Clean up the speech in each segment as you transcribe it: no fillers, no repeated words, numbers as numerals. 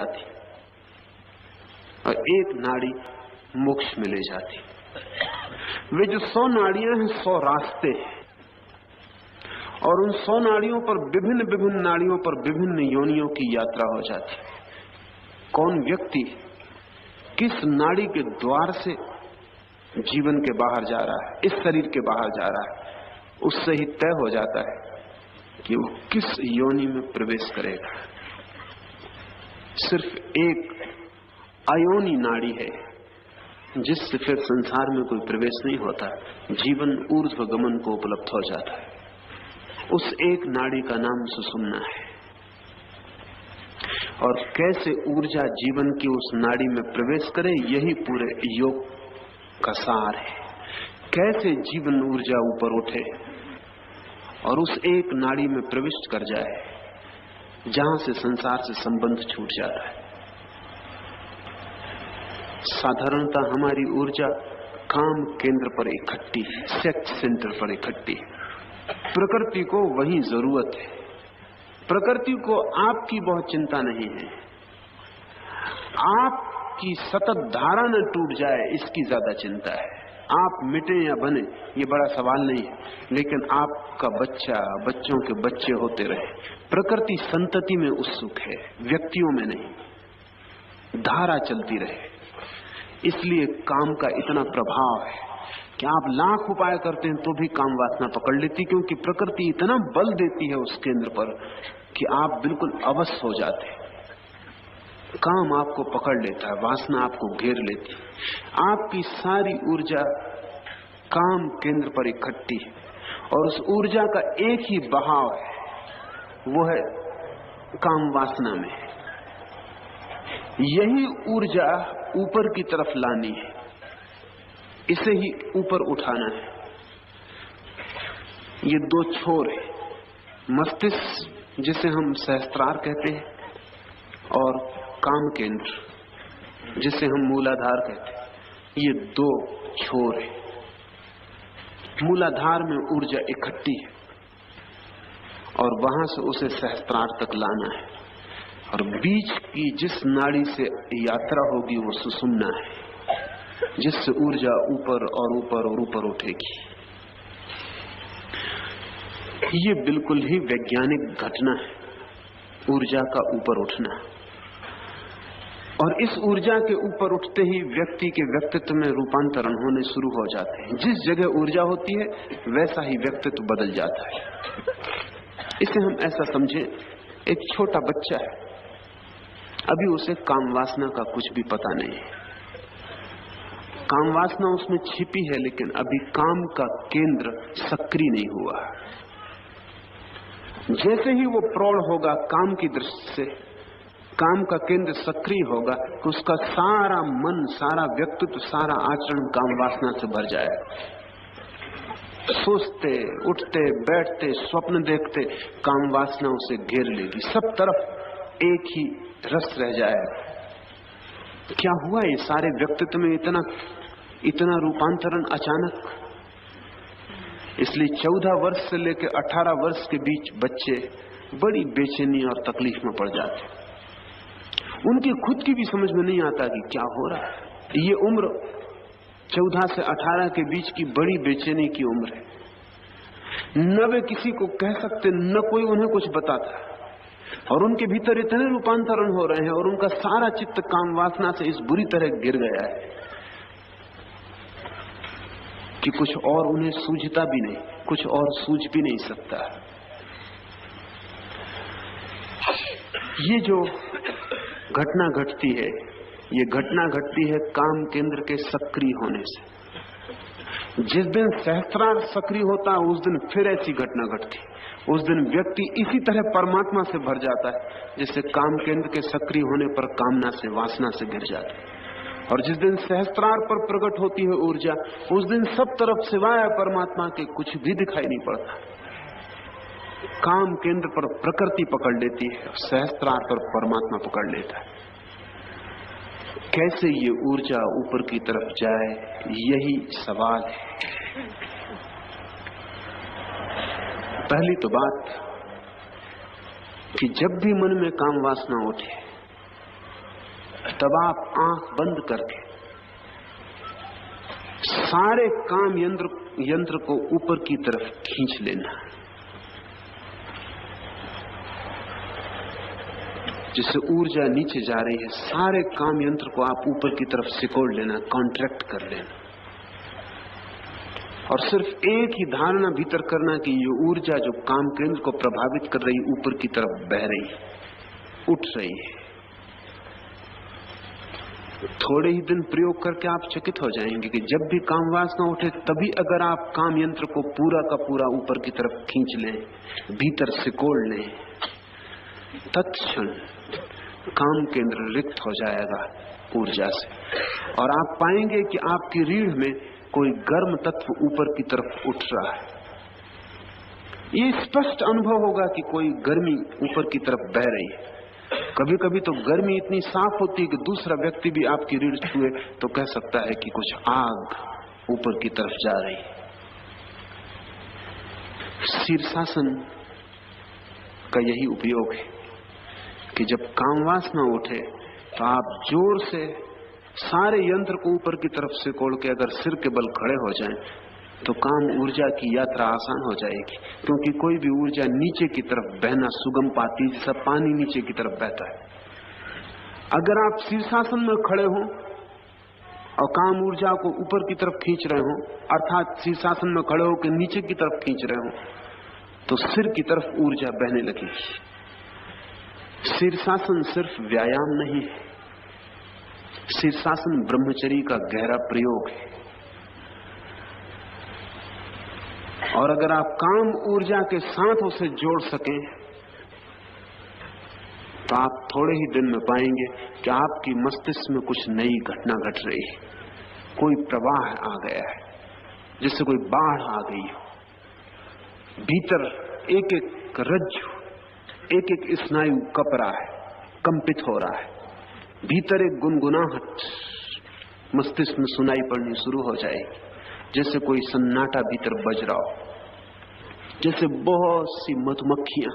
जाती और एक नाड़ी मोक्ष में ले जाती। वे जो 100 नाड़ियां हैं 100 रास्ते हैं, और उन 100 नाड़ियों पर विभिन्न नाड़ियों पर विभिन्न योनियों की यात्रा हो जाती। कौन व्यक्ति किस नाड़ी के द्वार से जीवन के बाहर जा रहा है, इस शरीर के बाहर जा रहा है, उससे ही तय हो जाता है कि वो किस योनि में प्रवेश करेगा। सिर्फ एक अयोनि नाड़ी है जिससे फिर संसार में कोई प्रवेश नहीं होता, जीवन ऊर्ध्व गमन को उपलब्ध हो जाता है। उस एक नाड़ी का नाम सुषुम्ना है। और कैसे ऊर्जा जीवन की उस नाड़ी में प्रवेश करे, यही पूरे योग का सार है। कैसे जीवन ऊर्जा ऊपर उठे और उस एक नाड़ी में प्रविष्ट कर जाए जहां से संसार से संबंध छूट जाता है। साधारणतः हमारी ऊर्जा काम केंद्र पर इकट्ठी है, सेक्स सेंटर पर इकट्ठी है। प्रकृति को वही जरूरत है। प्रकृति को आपकी बहुत चिंता नहीं है, आपकी सतत धारा न टूट जाए इसकी ज्यादा चिंता है। आप मिटे या बने ये बड़ा सवाल नहीं है, लेकिन आपका बच्चा, बच्चों के बच्चे होते रहे। प्रकृति संतति में उत्सुक है, व्यक्तियों में नहीं। धारा चलती रहे, इसलिए काम का इतना प्रभाव है कि आप लाख उपाय करते हैं तो भी काम वासना पकड़ लेती, क्योंकि प्रकृति इतना बल देती है उस केंद्र पर कि आप बिल्कुल अवश्य हो जाते हैं। काम आपको पकड़ लेता है, वासना आपको घेर लेती है। आपकी सारी ऊर्जा काम केंद्र पर इकट्ठी है और उस ऊर्जा का एक ही बहाव है, वो है काम वासना में। यही ऊर्जा ऊपर की तरफ लानी है, इसे ही ऊपर उठाना है। ये दो छोर है, मस्तिष्क जिसे हम सहस्त्रार कहते हैं और काम केंद्र जिसे हम मूलाधार कहते हैं। ये दो छोर है। मूलाधार में ऊर्जा इकट्ठी है और वहां से उसे सहस्त्रार तक लाना है, और बीच की जिस नाड़ी से यात्रा होगी वो सुषुम्ना है, जिससे ऊर्जा ऊपर और ऊपर और ऊपर उठेगी। ये बिल्कुल ही वैज्ञानिक घटना है, ऊर्जा का ऊपर उठना। और इस ऊर्जा के ऊपर उठते ही व्यक्ति के व्यक्तित्व में रूपांतरण होने शुरू हो जाते हैं। जिस जगह ऊर्जा होती है वैसा ही व्यक्तित्व बदल जाता है। इसे हम ऐसा समझें, एक छोटा बच्चा है, अभी उसे काम वासना का कुछ भी पता नहीं है। काम वासना उसमें छिपी है, लेकिन अभी काम का केंद्र सक्रिय नहीं हुआ। जैसे ही वो प्रौढ़ होगा काम की दृष्टि से, काम का केंद्र सक्रिय होगा तो उसका सारा मन, सारा व्यक्तित्व, सारा आचरण काम वासना से भर जाएगा। सोचते, उठते, बैठते, स्वप्न देखते, काम वासना उसे घेर लेगी। सब तरफ एक ही रस रह जाएगा। क्या हुआ ये सारे व्यक्तित्व में इतना रूपांतरण अचानक? इसलिए 14 वर्ष से लेकर 18 वर्ष के बीच बच्चे बड़ी बेचैनी और तकलीफ में पड़ जाते। उनकी खुद की भी समझ में नहीं आता कि क्या हो रहा है। ये उम्र 14 से 18 के बीच की बड़ी बेचैनी की उम्र है। न वे किसी को कह सकते, न कोई उन्हें कुछ बताता, और उनके भीतर इतने रूपांतरण हो रहे हैं और उनका सारा चित्त काम वासना से इस बुरी तरह गिर गया है कि कुछ और उन्हें सूझता भी नहीं, कुछ और सूझ भी नहीं सकता। ये जो घटना घटती है, ये घटना घटती है काम केंद्र के सक्रिय होने से। जिस दिन सहस्त्रार सक्रिय होता है उस दिन फिर ऐसी घटना घटती। उस दिन व्यक्ति इसी तरह परमात्मा से भर जाता है जिससे काम केंद्र के सक्रिय होने पर कामना से, वासना से घिर जाता है। और जिस दिन सहस्त्रार पर प्रकट होती है ऊर्जा, उस दिन सब तरफ सिवाय परमात्मा के कुछ भी दिखाई नहीं पड़ता। काम केंद्र पर प्रकृति पकड़ लेती है, सहस्त्रार पर परमात्मा पकड़ लेता है। कैसे ये ऊर्जा ऊपर की तरफ जाए, यही सवाल है। पहली तो बात कि जब भी मन में काम वासना उठे तब आप आंख बंद करके सारे काम यंत्र को ऊपर की तरफ खींच लेना, जिससे ऊर्जा नीचे जा रही है, सारे काम यंत्र को आप ऊपर की तरफ सिकोड़ लेना, कॉन्ट्रैक्ट कर लेना, और सिर्फ एक ही धारणा भीतर करना कि ये ऊर्जा जो काम केंद्र को प्रभावित कर रही, ऊपर की तरफ बह रही, उठ रही है। थोड़े ही दिन प्रयोग करके आप चकित हो जाएंगे कि जब भी काम वासना उठे, तभी अगर आप काम यंत्र को पूरा का पूरा ऊपर की तरफ खींच लें, भीतर सिकोड़ लें, तत्क्षण काम केंद्र रिक्त हो जाएगा ऊर्जा से, और आप पाएंगे कि आपकी रीढ़ में कोई गर्म तत्व ऊपर की तरफ उठ रहा है। ये स्पष्ट अनुभव होगा कि कोई गर्मी ऊपर की तरफ बह रही है। कभी कभी तो गर्मी इतनी साफ होती है कि दूसरा व्यक्ति भी आपकी रीढ़ छुए तो कह सकता है कि कुछ आग ऊपर की तरफ जा रही है। शीर्षासन का यही उपयोग है कि जब काम वासना उठे तो आप जोर से सारे यंत्र को ऊपर की तरफ से कोड़ के अगर सिर के बल खड़े हो जाएं तो काम ऊर्जा की यात्रा आसान हो जाएगी, क्योंकि कोई भी ऊर्जा नीचे की तरफ बहना सुगम पाती है, जैसा पानी नीचे की तरफ बहता है। अगर आप शीर्षासन में खड़े हो और काम ऊर्जा को ऊपर की तरफ खींच रहे हो, अर्थात शीर्षासन में खड़े होकर नीचे की तरफ खींच रहे हो, तो सिर की तरफ ऊर्जा बहने लगेगी। शीर्षासन सिर्फ व्यायाम नहीं है, शीर्षासन ब्रह्मचर्य का गहरा प्रयोग है। और अगर आप काम ऊर्जा के साथ उसे जोड़ सकें तो आप थोड़े ही दिन में पाएंगे कि आपकी मस्तिष्क में कुछ नई घटना घट रही है, कोई प्रवाह आ गया है, जिससे कोई बाढ़ आ गई हो। भीतर एक एक रज्जु, एक एक स्नायु कप रहा है, कंपित हो रहा है। भीतर एक गुनगुनाहट मस्तिष्क में सुनाई पड़नी शुरू हो जाएगी, जैसे कोई सन्नाटा भीतर बज रहा हो, जैसे बहुत सी मधुमक्खियां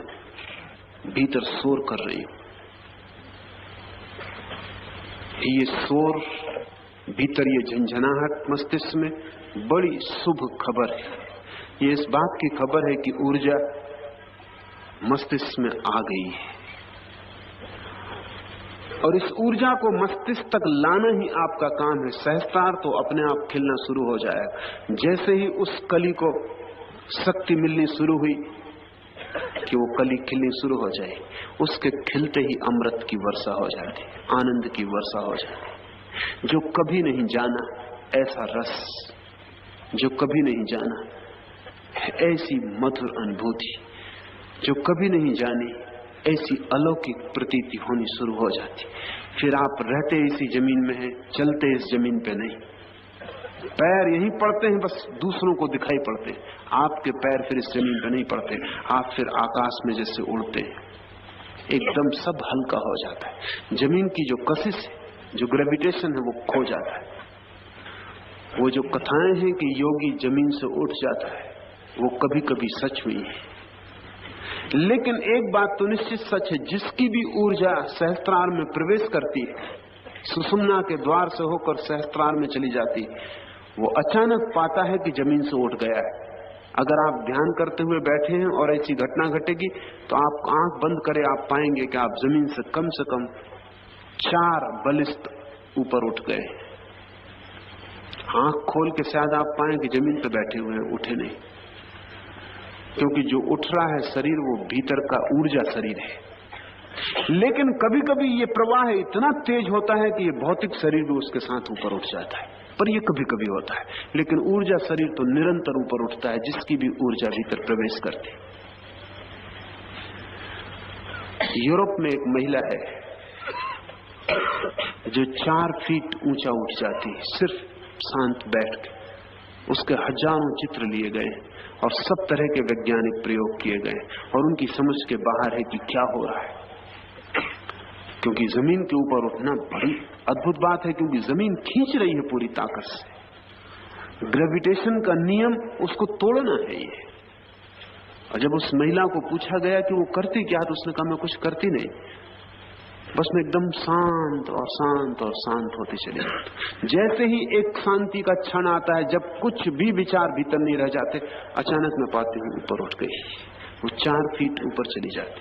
भीतर शोर कर रही हो। ये शोर भीतर, ये झंझनाहट मस्तिष्क में बड़ी शुभ खबर है। ये इस बात की खबर है कि ऊर्जा मस्तिष्क में आ गई है, और इस ऊर्जा को मस्तिष्क तक लाना ही आपका काम है। सहस्त्रार तो अपने आप खिलना शुरू हो जाएगा। जैसे ही उस कली को शक्ति मिलनी शुरू हुई कि वो कली खिलनी शुरू हो जाए, उसके खिलते ही अमृत की वर्षा हो जाती, आनंद की वर्षा हो जाती। जो कभी नहीं जाना ऐसा रस, जो कभी नहीं जाना ऐसी मधुर अनुभूति, जो कभी नहीं जानी ऐसी अलौकिक प्रतीति होनी शुरू हो जाती। फिर आप रहते इसी जमीन में हैं, चलते इस जमीन पे नहीं, पैर यहीं पड़ते हैं, बस दूसरों को दिखाई पड़ते हैं। आपके पैर फिर इस जमीन पे नहीं पड़ते, आप फिर आकाश में जैसे उड़ते हैं। एकदम सब हल्का हो जाता है। जमीन की जो कशिश है, जो ग्रेविटेशन है, वो खो जाता है। वो जो कथाएं हैं कि योगी जमीन से उठ जाता है, वो कभी कभी सच हुई है। लेकिन एक बात तो निश्चित सच है, जिसकी भी ऊर्जा सहस्त्रार में प्रवेश करती है, सुषुम्ना के द्वार से होकर सहस्त्रार में चली जाती, वो अचानक पाता है कि जमीन से उठ गया है। अगर आप ध्यान करते हुए बैठे हैं और ऐसी घटना घटेगी तो आप आंख बंद करें, आप पाएंगे कि आप जमीन से कम 4 बलिष्ठ ऊपर उठ गए। आंख खोल के शायद आप पाएं कि जमीन पर बैठे हुए हैं, उठे नहीं, क्योंकि जो उठ रहा है शरीर, वो भीतर का ऊर्जा शरीर है। लेकिन कभी कभी ये प्रवाह इतना तेज होता है कि ये भौतिक शरीर भी उसके साथ ऊपर उठ जाता है, पर ये कभी कभी होता है। लेकिन ऊर्जा शरीर तो निरंतर ऊपर उठता है, जिसकी भी ऊर्जा भीतर प्रवेश करती है। यूरोप में एक महिला है जो 4 फीट ऊंचा उठ जाती है, सिर्फ शांत बैठ के। उसके हजारों चित्र लिए गए और सब तरह के वैज्ञानिक प्रयोग किए गए, और उनकी समझ के बाहर है कि क्या हो रहा है। क्योंकि जमीन के ऊपर उठना बड़ी अद्भुत बात है, क्योंकि जमीन खींच रही है पूरी ताकत से। ग्रेविटेशन का नियम उसको तोड़ना है ये। और जब उस महिला को पूछा गया कि वो करती क्या, तो उसने कहा मैं कुछ करती नहीं, बस मैं एकदम शांत और शांत और शांत होती चली जाती। जैसे ही एक शांति का क्षण आता है जब कुछ भी विचार भीतर नहीं रह जाते, अचानक मैं पाती हूँ ऊपर उठ गई, वो 4 फीट ऊपर चली जाती।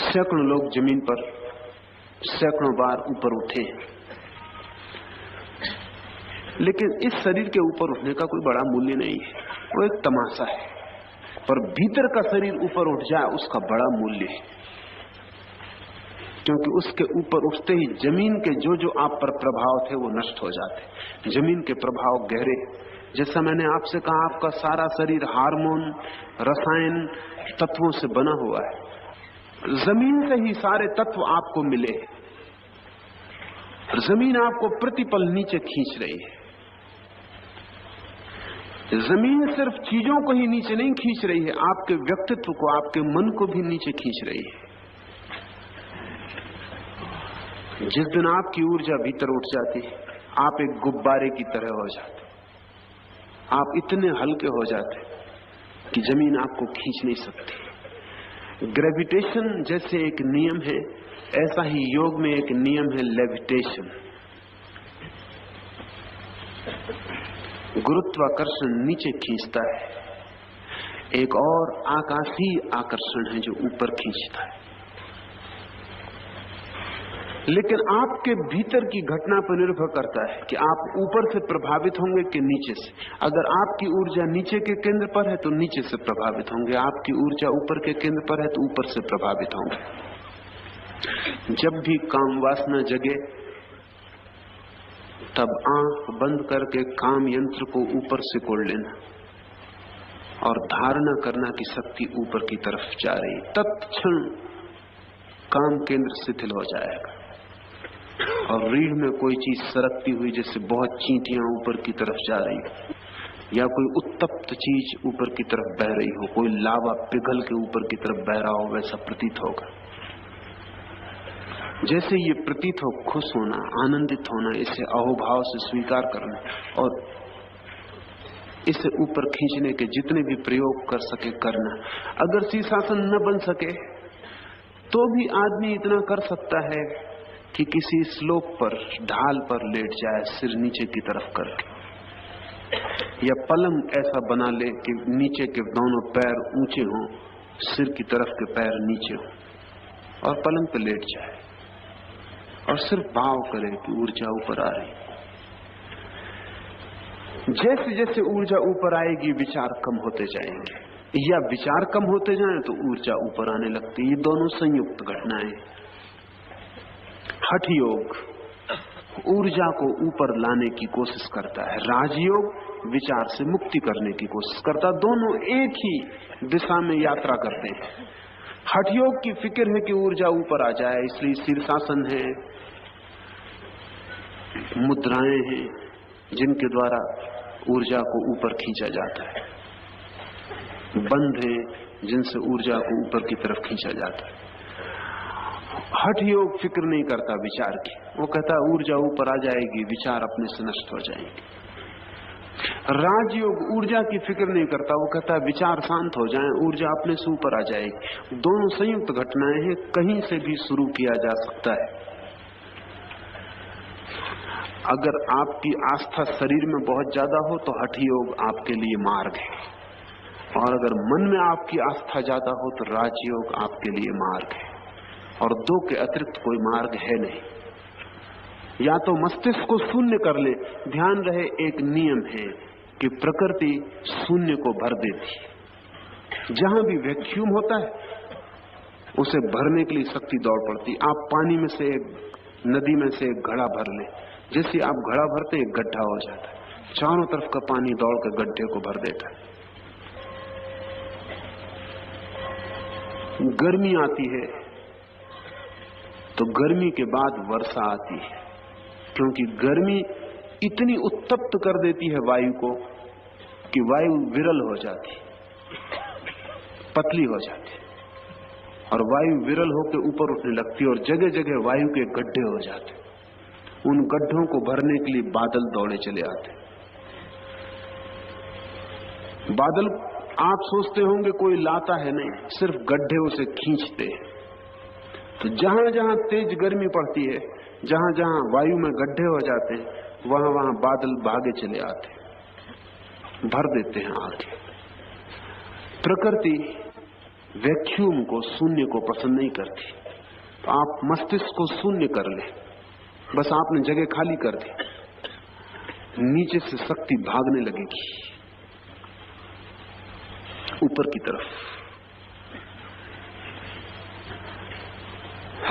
सैकड़ों लोग जमीन पर सैकड़ों बार ऊपर उठे, लेकिन इस शरीर के ऊपर उठने का कोई बड़ा मूल्य नहीं है, वो एक तमाशा है। पर भीतर का शरीर ऊपर उठ जाए उसका बड़ा मूल्य है, क्योंकि उसके ऊपर उठते ही जमीन के जो जो आप पर प्रभाव थे वो नष्ट हो जाते। जमीन के प्रभाव गहरे, जैसा मैंने आपसे कहा, आपका सारा शरीर हार्मोन, रसायन, तत्वों से बना हुआ है। जमीन से ही सारे तत्व आपको मिले, जमीन आपको प्रतिपल नीचे खींच रही है। जमीन सिर्फ चीजों को ही नीचे नहीं खींच रही है, आपके व्यक्तित्व को, आपके मन को भी नीचे खींच रही है। जिस दिन आपकी ऊर्जा भीतर उठ जाती है, आप एक गुब्बारे की तरह हो जाते, आप इतने हल्के हो जाते कि जमीन आपको खींच नहीं सकती। ग्रेविटेशन जैसे एक नियम है, ऐसा ही योग में एक नियम है लेविटेशन। गुरुत्वाकर्षण नीचे खींचता है, एक और आकाशीय आकर्षण है जो ऊपर खींचता है। लेकिन आपके भीतर की घटना पर निर्भर करता है कि आप ऊपर से प्रभावित होंगे कि नीचे से। अगर आपकी ऊर्जा नीचे के केंद्र पर है तो नीचे से प्रभावित होंगे, आपकी ऊर्जा ऊपर के केंद्र पर है तो ऊपर से प्रभावित होंगे। जब भी काम वासना जगे तब आंख बंद करके काम यंत्र को ऊपर से कोड़ लेना और धारणा करना कि शक्ति ऊपर की तरफ जा रही। तत्क्षण काम केंद्र शिथिल हो जाएगा और रीढ़ में कोई चीज सरकती हुई, जैसे बहुत चींटियां ऊपर की तरफ जा रही हो, या कोई उत्तप्त चीज ऊपर की तरफ बह रही हो, कोई लावा पिघल के ऊपर की तरफ बह रहा हो, वैसा प्रतीत होगा। जैसे ये प्रतीत हो, खुश होना, आनंदित होना, इसे अहोभाव से स्वीकार करना और इसे ऊपर खींचने के जितने भी प्रयोग कर सके करना। अगर शीर्षासन न बन सके तो भी आदमी इतना कर सकता है कि किसी स्लोप पर, ढाल पर लेट जाए, सिर नीचे की तरफ करके, या पलंग ऐसा बना ले कि नीचे के दोनों पैर ऊंचे हों, सिर की तरफ के पैर नीचे हों, और पलंग पर लेट जाए और सिर्फ भाव करे कि ऊर्जा ऊपर आ रही। जैसे जैसे ऊर्जा ऊपर आएगी विचार कम होते जाएंगे, या विचार कम होते जाएं तो ऊर्जा ऊपर आने लगती। ये दोनों संयुक्त घटनाएं। हठ योग ऊर्जा को ऊपर लाने की कोशिश करता है, राजयोग विचार से मुक्ति करने की कोशिश करता। दोनों एक ही दिशा में यात्रा करते हैं। हठ योग की फिक्र है कि ऊर्जा ऊपर आ जाए, इसलिए शीर्षासन है, मुद्राएं हैं जिनके द्वारा ऊर्जा को ऊपर खींचा जाता है, बंध है जिनसे ऊर्जा को ऊपर की तरफ खींचा जाता है। हठ योग फिक्र नहीं करता विचार की, वो कहता ऊर्जा ऊपर आ जाएगी, विचार अपने से नष्ट हो जाएंगे। राजयोग ऊर्जा की फिक्र नहीं करता, वो कहता है विचार शांत हो जाएं, ऊर्जा अपने से ऊपर आ जाएगी। दोनों संयुक्त घटनाएं हैं, कहीं से भी शुरू किया जा सकता है। अगर आपकी आस्था शरीर में बहुत ज्यादा हो तो हठ योग आपके लिए मार्ग है, और अगर मन में आपकी आस्था ज्यादा हो तो राजयोग आपके लिए मार्ग है, और दो के अतिरिक्त कोई मार्ग है नहीं। या तो मस्तिष्क को शून्य कर ले, ध्यान रहे एक नियम है कि प्रकृति शून्य को भर देती। जहां भी वैक्यूम होता है उसे भरने के लिए शक्ति दौड़ पड़ती। आप पानी में से, नदी में से एक घड़ा भर ले, जैसे आप घड़ा भरते एक गड्ढा हो जाता है, चारों तरफ का पानी दौड़ कर गड्ढे को भर देता है। गर्मी आती है तो गर्मी के बाद वर्षा आती है, क्योंकि गर्मी इतनी उत्तप्त कर देती है वायु को कि वायु विरल हो जाती, पतली हो जाती, और वायु विरल होकर ऊपर उठने लगती और जगह जगह वायु के गड्ढे हो जाते। उन गड्ढों को भरने के लिए बादल दौड़े चले आते। बादल आप सोचते होंगे कोई लाता है, नहीं, सिर्फ गड्ढे उसे खींचते हैं। तो जहां जहां तेज गर्मी पड़ती है, जहां जहां वायु में गड्ढे हो जाते हैं, वहां वहां बादल भागे चले आते, भर देते हैं आगे। प्रकृति वैक्यूम को, शून्य को पसंद नहीं करती। तो आप मस्तिष्क को शून्य कर ले, बस आपने जगह खाली कर दी, नीचे से शक्ति भागने लगेगी ऊपर की तरफ।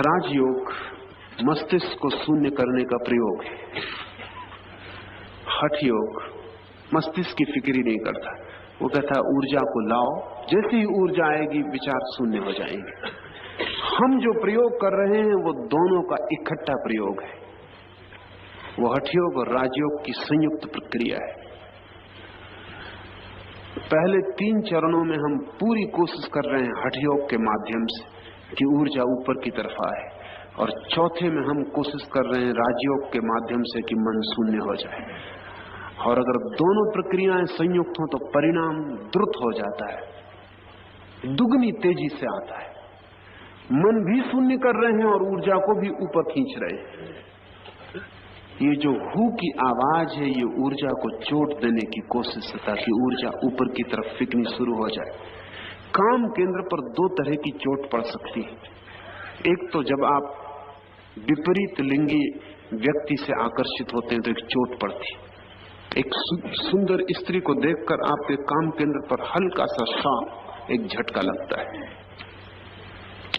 राजयोग मस्तिष्क को शून्य करने का प्रयोग है। हठ योग मस्तिष्क की फिक्र ही नहीं करता, वो कहता है ऊर्जा को लाओ, जैसे ही ऊर्जा आएगी विचार शून्य हो जाएंगे। हम जो प्रयोग कर रहे हैं वो दोनों का इकट्ठा प्रयोग है, वो हठयोग और राजयोग की संयुक्त प्रक्रिया है। पहले 3 चरणों में हम पूरी कोशिश कर रहे हैं हठयोग के माध्यम से कि ऊर्जा ऊपर की तरफ आए, और चौथे में हम कोशिश कर रहे हैं राजयोग के माध्यम से कि मन शून्य हो जाए। और अगर दोनों प्रक्रियाएं संयुक्त हो तो परिणाम द्रुत हो जाता है, दुगनी तेजी से आता है। मन भी शून्य कर रहे हैं और ऊर्जा को भी ऊपर खींच रहे हैं। ये जो हु की आवाज है, ये ऊर्जा को चोट देने की कोशिश है ताकि ऊर्जा ऊपर की तरफ फेंकनी शुरू हो जाए। काम केंद्र पर 2 तरह की चोट पड़ सकती है। एक तो जब आप विपरीत लिंगी व्यक्ति से आकर्षित होते हैं तो एक चोट पड़ती है। एक सुंदर स्त्री को देखकर आपके काम केंद्र पर हल्का सा शॉक, एक झटका लगता है।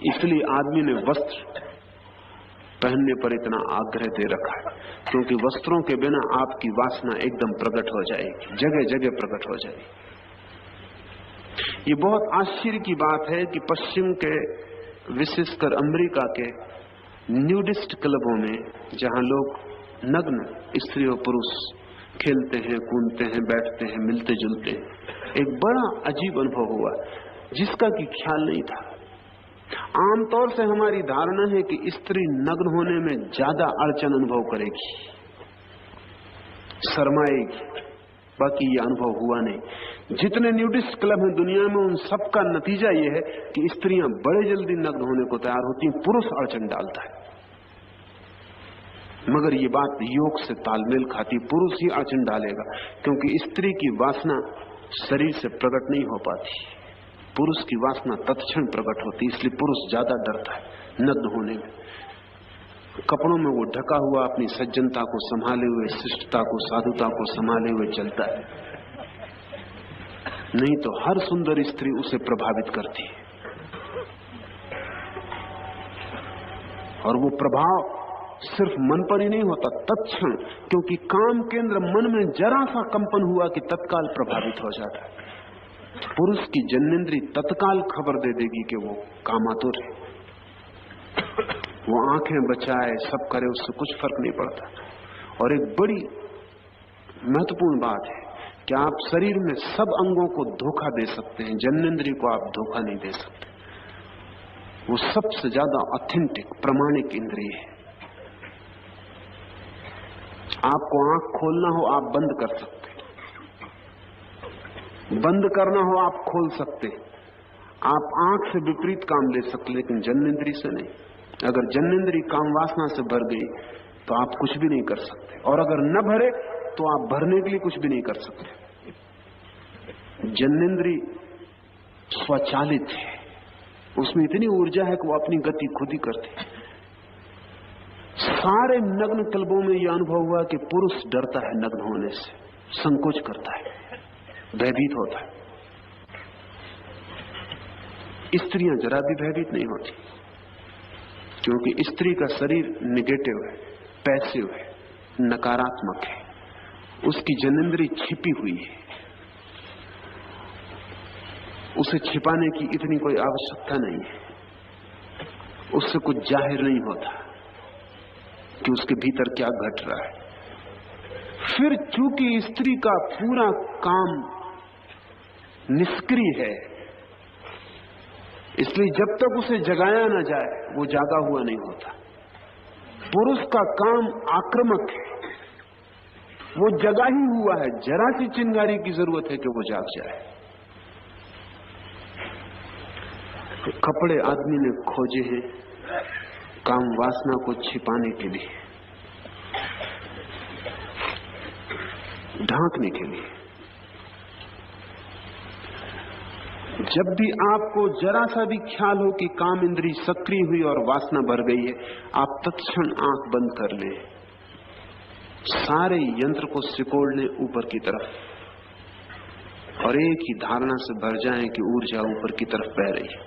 इसलिए आदमी ने वस्त्र पहनने पर इतना आग्रह दे रखा है, क्योंकि वस्त्रों के बिना आपकी वासना एकदम प्रकट हो जाएगी, जगह जगह प्रकट हो जाएगी। ये बहुत आश्चर्य की बात है कि पश्चिम के, विशेषकर अमेरिका के न्यूडिस्ट क्लबों में, जहां लोग नग्न स्त्री और पुरुष खेलते हैं, कूदते हैं, बैठते हैं, मिलते जुलते हैं, एक बड़ा अजीब अनुभव हुआ जिसका कि ख्याल नहीं था। आमतौर से हमारी धारणा है कि स्त्री नग्न होने में ज्यादा अड़चन अनुभव करेगी, शर्माएगी, बाकी ये अनुभव हुआ नहीं। जितने न्यूडिस्ट क्लब हैं दुनिया में, उन सबका नतीजा ये है कि स्त्रियां बड़े जल्दी नग्न होने को तैयार होती हैं, पुरुष अड़चन डालता है। मगर ये बात योग से तालमेल खाती, पुरुष ही अड़चन डालेगा, क्योंकि स्त्री की वासना शरीर से प्रकट नहीं हो पाती, पुरुष की वासना तत्क्षण प्रकट होती, इसलिए पुरुष ज्यादा डरता है नग्न होने में। कपड़ों में वो ढका हुआ अपनी सज्जनता को संभाले हुए, शिष्टता को, साधुता को संभाले हुए चलता है, नहीं तो हर सुंदर स्त्री उसे प्रभावित करती है। और वो प्रभाव सिर्फ मन पर ही नहीं होता, तत्क्षण, क्योंकि काम केंद्र मन में जरा सा कंपन हुआ कि तत्काल प्रभावित हो जाता है। पुरुष की जन्नेंद्री तत्काल खबर दे देगी कि वो कामातुर है, वो आंखें बचाए, सब करे, उससे कुछ फर्क नहीं पड़ता। और एक बड़ी महत्वपूर्ण बात है कि आप शरीर में सब अंगों को धोखा दे सकते हैं, जन्नेंद्री को आप धोखा नहीं दे सकते। वो सबसे ज्यादा ऑथेंटिक, प्रामाणिक इंद्रिय है। आपको आंख खोलना हो आप बंद कर सकते, बंद करना हो आप खोल सकते, आप आंख से विपरीत काम ले सकते, लेकिन जन्नेंद्री से नहीं। अगर जन्नेंद्री काम वासना से भर गई तो आप कुछ भी नहीं कर सकते, और अगर न भरे तो आप भरने के लिए कुछ भी नहीं कर सकते। जन्नेंद्री स्वचालित है, उसमें इतनी ऊर्जा है कि वो अपनी गति खुद ही करती। सारे नग्न क्लबों में यह अनुभव हुआ कि पुरुष डरता है नग्न होने से, संकोच करता है, भयभीत होता है। स्त्रियां जरा भी भयभीत नहीं होती, क्योंकि स्त्री का शरीर निगेटिव है, पैसिव है, नकारात्मक है, उसकी जनेंद्री छिपी हुई है, उसे छिपाने की इतनी कोई आवश्यकता नहीं है, उससे कुछ जाहिर नहीं होता कि उसके भीतर क्या घट रहा है। फिर चूंकि स्त्री का पूरा काम निष्क्रिय है, इसलिए जब तक उसे जगाया ना जाए वो जागा हुआ नहीं होता। पुरुष का काम आक्रामक है, वो जगा ही हुआ है, जरा सी चिंगारी की जरूरत है कि वो जाग जाए। कपड़े आदमी ने खोजे हैं काम वासना को छिपाने के लिए, ढांकने के लिए। जब भी आपको जरा सा भी ख्याल हो कि काम इंद्री सक्रिय हुई और वासना भर गई है, आप तत्क्षण आंख बंद कर लें, सारे यंत्र को सिकोड़ लें ऊपर की तरफ और एक ही धारणा से भर जाएं कि ऊर्जा ऊपर की तरफ बह रही है।